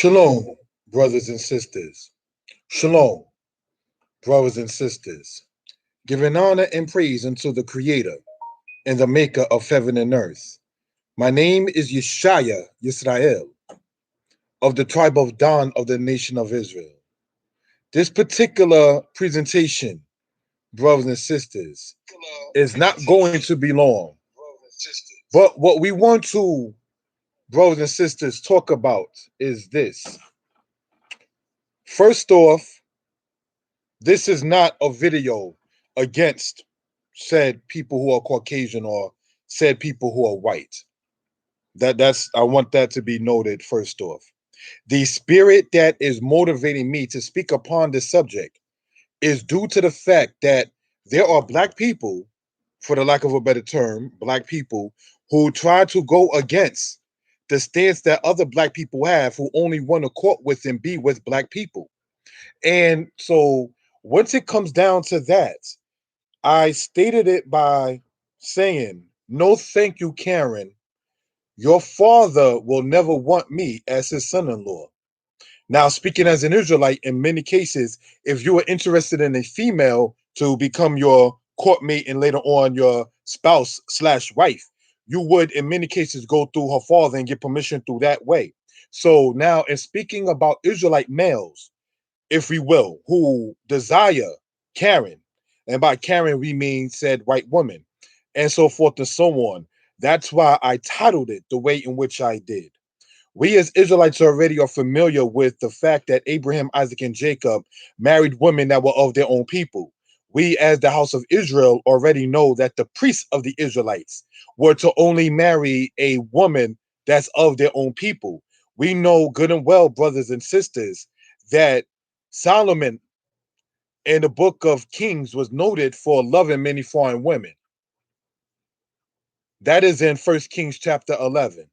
Shalom, brothers and sisters. Shalom, brothers and sisters. Giving honor and praise unto the Creator and the Maker of heaven and earth. My name is Yeshaya Yisrael of the tribe of Dan of the nation of Israel. This particular presentation, brothers and sisters, is not going to be long. But what we want to, brothers and sisters, talk about is this. First off, this is not a video against said people who are Caucasian or said people who are white. That's I want that to be noted first off. The spirit that is motivating me to speak upon this subject is due to the fact that there are black people, for the lack of a better term, black people who try to go against the stance that other black people have who only want to court with and be with black people. And so once it comes down to that, I stated it by saying, no, thank you, Karen. Your father will never want me as his son in law. Now, speaking as an Israelite, in many cases, if you are interested in a female to become your court mate and later on your spouse slash wife, you would, in many cases, go through her father and get permission through that way. So now, in speaking about Israelite males, if we will, who desire Karen, and by Karen we mean said white woman, and so forth and so on. That's why I titled it the way in which I did. We as Israelites already are familiar with the fact that Abraham, Isaac, and Jacob married women that were of their own people. We, as the house of Israel, already know that the priests of the Israelites were to only marry a woman that's of their own people. We know good and well, brothers and sisters, that Solomon in the book of Kings was noted for loving many foreign women. That is in 1 Kings chapter 11.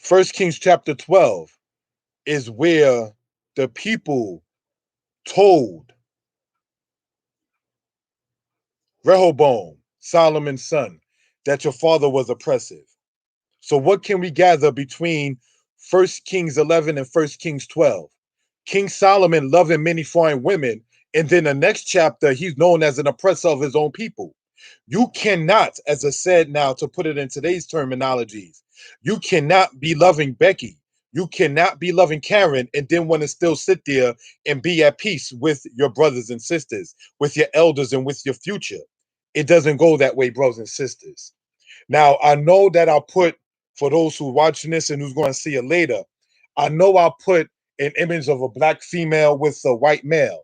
1 Kings chapter 12 is where the people told Rehoboam, Solomon's son, that your father was oppressive. So what can we gather between 1 Kings 11 and 1 Kings 12? King Solomon loving many foreign women, and then the next chapter, he's known as an oppressor of his own people. You cannot, as I said now, to put it in today's terminologies, you cannot be loving Becky. You cannot be loving Karen and then want to still sit there and be at peace with your brothers and sisters, with your elders and with your future. It doesn't go that way, brothers and sisters. Now, I know that I'll put, for those who are watching this and who's going to see it later, I know I'll put an image of a black female with a white male.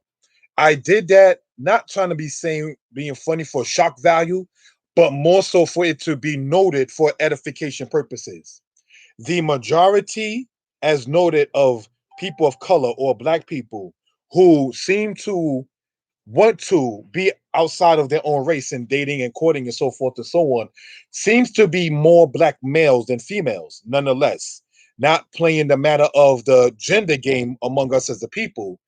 I did that not trying to be saying being funny for shock value, but more so for it to be noted for edification purposes. The majority, as noted, of people of color or black people who seem to want to be outside of their own race and dating and courting and so forth and so on seems to be more black males than females, nonetheless. Not playing the matter of the gender game among us as a people,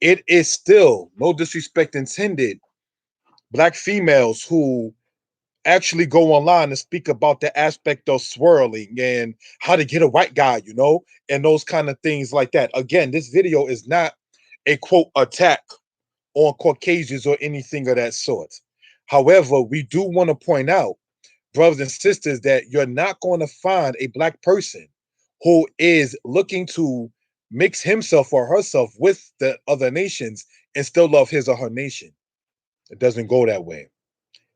it is still, no disrespect intended, black females who actually go online and speak about the aspect of swirling and how to get a white guy, and those kind of things like that. Again, this video is not a quote attack on Caucasians or anything of that sort. However, we do want to point out, brothers and sisters, that you're not going to find a black person who is looking to mix himself or herself with the other nations and still love his or her nation. It doesn't go that way.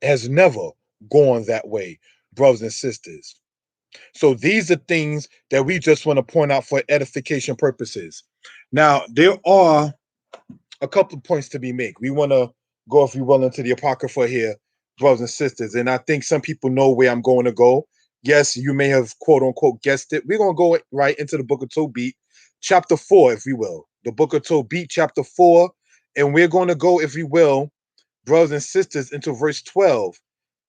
It has never gone that way, brothers and sisters. So these are things that we just want to point out for edification purposes. Now, there are a couple of points to be made. We want to go, if you will, into the Apocrypha here, brothers and sisters. And I think some people know where I'm going to go. Yes, you may have quote unquote guessed it. We're going to go right into the book of Tobit, chapter 4, if we will. The book of Tobit, chapter 4. And we're going to go, if we will, brothers and sisters, into verse 12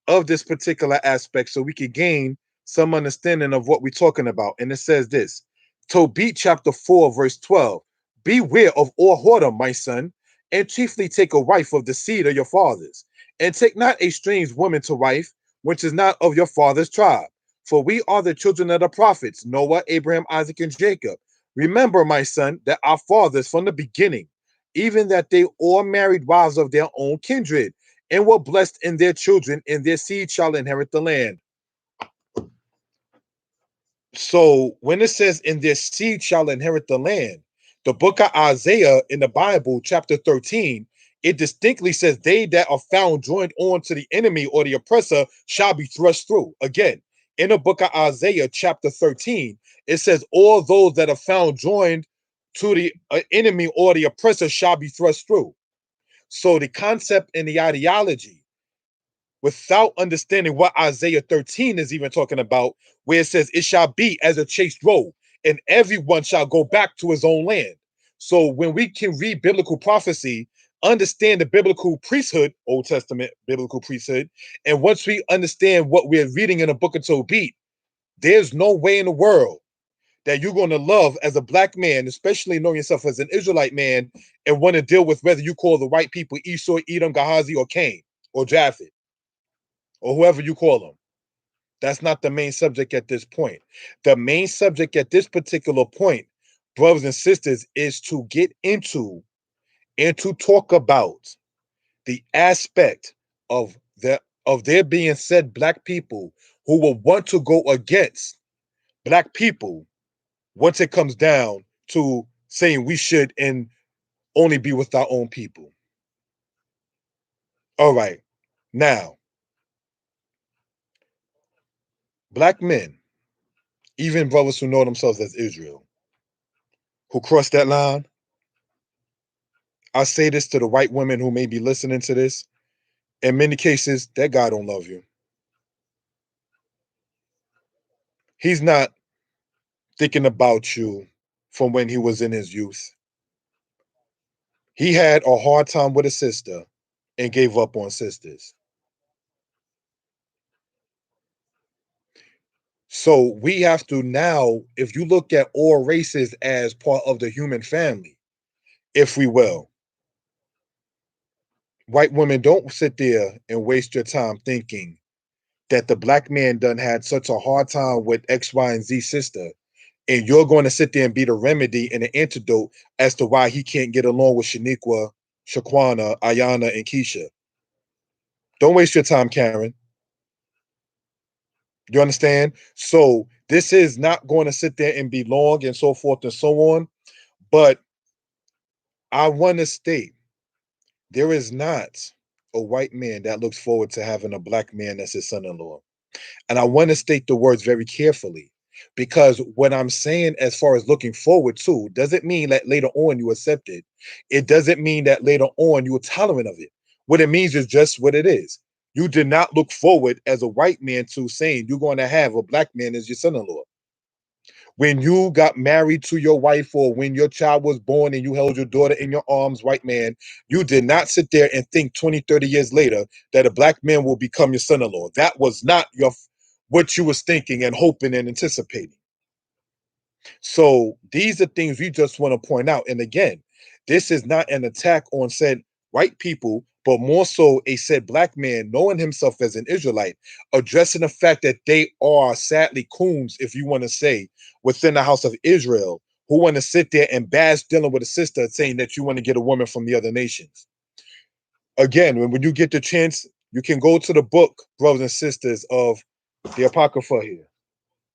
of this particular aspect so we can gain some understanding of what we're talking about. And it says this, Tobit chapter 4, verse 12. Beware of all whoredom, my son, and chiefly take a wife of the seed of your fathers, and take not a strange woman to wife, which is not of your father's tribe. For we are the children of the prophets, Noah, Abraham, Isaac, and Jacob. Remember, my son, that our fathers from the beginning, even that they all married wives of their own kindred, and were blessed in their children, and their seed shall inherit the land. So when it says, in their seed shall inherit the land, the book of Isaiah in the Bible, chapter 13, it distinctly says, they that are found joined on to the enemy or the oppressor shall be thrust through. Again, in the book of Isaiah, chapter 13, it says, all those that are found joined to the enemy or the oppressor shall be thrust through. So the concept and the ideology, without understanding what Isaiah 13 is even talking about, where it says, it shall be as a chaste robe, and everyone shall go back to his own land. So when we can read biblical prophecy, understand the biblical priesthood, Old Testament biblical priesthood, and once we understand what we're reading in the book of Tobit, there's no way in the world that you're going to love as a black man, especially knowing yourself as an Israelite man, and want to deal with whether you call the white people Esau, Edom, Gehazi, or Cain, or Japheth, or whoever you call them. That's not the main subject at this point. The main subject at this particular point, brothers and sisters, is to get into and to talk about the aspect of there being said black people who will want to go against black people once it comes down to saying we should and only be with our own people. All right. Now, black men, even brothers who know themselves as Israel, who cross that line, I say this to the white women who may be listening to this. In many cases, that guy don't love you. He's not thinking about you from when he was in his youth. He had a hard time with a sister and gave up on sisters. So we have to now, if you look at all races as part of the human family, if we will, white women, don't sit there and waste your time thinking that the black man done had such a hard time with X, Y, and Z sister, and you're going to sit there and be the remedy and the antidote as to why he can't get along with Shaniqua, Shaquana, Ayana, and Keisha. Don't waste your time, Karen. You understand? So this is not going to sit there and be long and so forth and so on. But I want to state there is not a white man that looks forward to having a black man as his son-in-law. And I want to state the words very carefully, because what I'm saying as far as looking forward to doesn't mean that later on you accept it. It doesn't mean that later on you're tolerant of it. What it means is just what it is. You did not look forward as a white man to saying you're going to have a black man as your son-in-law. When you got married to your wife, or when your child was born and you held your daughter in your arms, white man, you did not sit there and think 20, 30 years later that a black man will become your son-in-law. That was not what you was thinking and hoping and anticipating. So these are things we just want to point out. And again, this is not an attack on said white people, but more so a said black man knowing himself as an Israelite, addressing the fact that they are sadly coons, if you want to say, within the house of Israel, who want to sit there and bash dealing with a sister saying that you want to get a woman from the other nations. Again, when you get the chance, you can go to the book, brothers and sisters, of the Apocrypha here.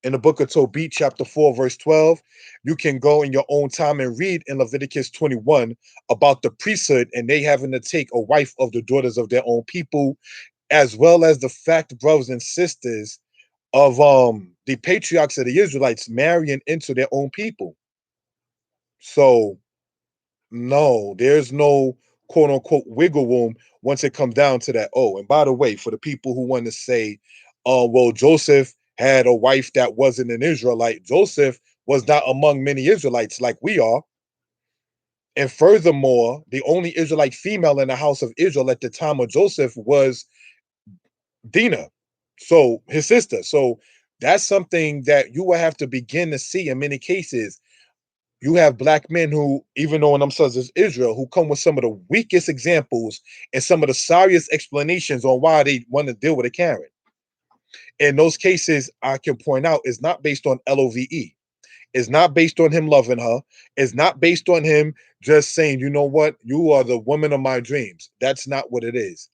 In the book of Tobit, chapter 4, verse 12, you can go in your own time and read in Leviticus 21 about the priesthood and they having to take a wife of the daughters of their own people, as well as the fact, brothers and sisters, of the patriarchs of the Israelites marrying into their own people. So no, there's no quote unquote wiggle room once it comes down to that. Oh, and by the way, for the people who want to say, well, Joseph had a wife that wasn't an Israelite, Joseph was not among many Israelites like we are. And furthermore, the only Israelite female in the house of Israel at the time of Joseph was Dinah, so his sister. So that's something that you will have to begin to see in many cases. You have black men who, even knowing themselves as Israel, who come with some of the weakest examples and some of the sorriest explanations on why they want to deal with a Karen. In those cases, I can point out is not based on love. It's not based on him loving her. It's not based on him just saying, you know what, you are the woman of my dreams. That's not what it is.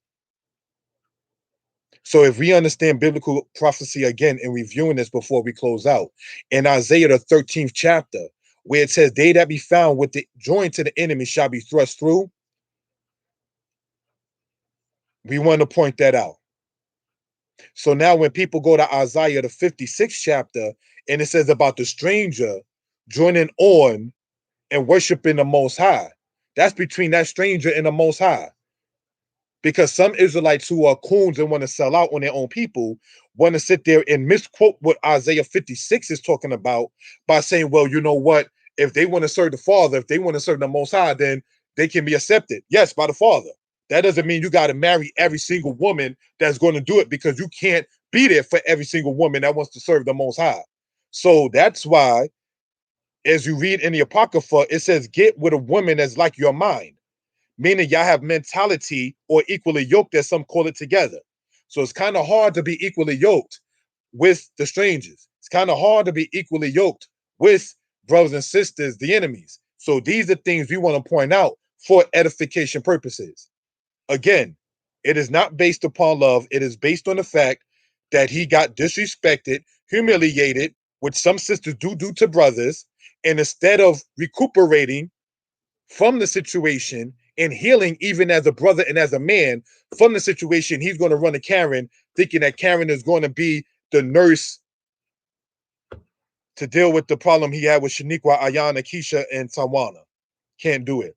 So if we understand biblical prophecy again and reviewing this before we close out, in Isaiah the 13th chapter, where it says, they that be found with the joined to the enemy shall be thrust through, we want to point that out. So now when people go to Isaiah the 56th chapter, and it says about the stranger joining on and worshiping the Most High, that's between that stranger and the Most High. Because some Israelites who are coons and want to sell out on their own people want to sit there and misquote what Isaiah 56 is talking about by saying, well, you know what? If they want to serve the Father, if they want to serve the Most High, then they can be accepted. Yes, by the Father. That doesn't mean you got to marry every single woman that's going to do it, because you can't be there for every single woman that wants to serve the Most High. So that's why, as you read in the Apocrypha, it says, get with a woman that's like your mind, meaning y'all have mentality or equally yoked, as some call it, together. So it's kind of hard to be equally yoked with the strangers. It's kind of hard to be equally yoked with brothers and sisters, the enemies. So these are things we want to point out for edification purposes. Again, it is not based upon love. It is based on the fact that he got disrespected, humiliated, which some sisters do to brothers. And instead of recuperating from the situation and healing, even as a brother and as a man, from the situation, he's going to run to Karen, thinking that Karen is going to be the nurse to deal with the problem he had with Shaniqua, Ayana, Keisha, and Tawana. Can't do it.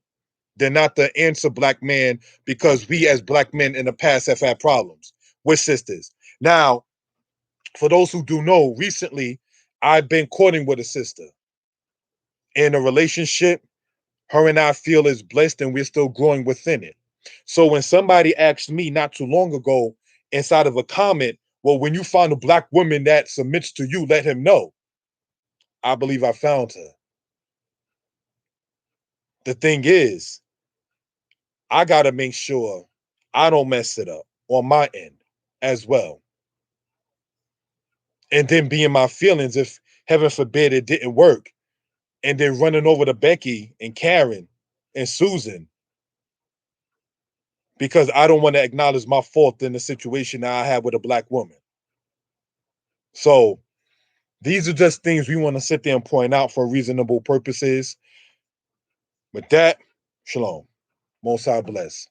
They're not the answer, black man, because we as black men in the past have had problems with sisters. Now, for those who do know, recently I've been courting with a sister in a relationship. Her and I feel is blessed, and we're still growing within it. So when somebody asked me not too long ago inside of a comment, well, when you find a black woman that submits to you, let him know. I believe I found her. The thing is, I got to make sure I don't mess it up on my end as well. And then be in my feelings if, heaven forbid, it didn't work. And then running over to Becky and Karen and Susan, because I don't want to acknowledge my fault in the situation that I had with a black woman. So these are just things we want to sit there and point out for reasonable purposes. With that, shalom. Most High bless.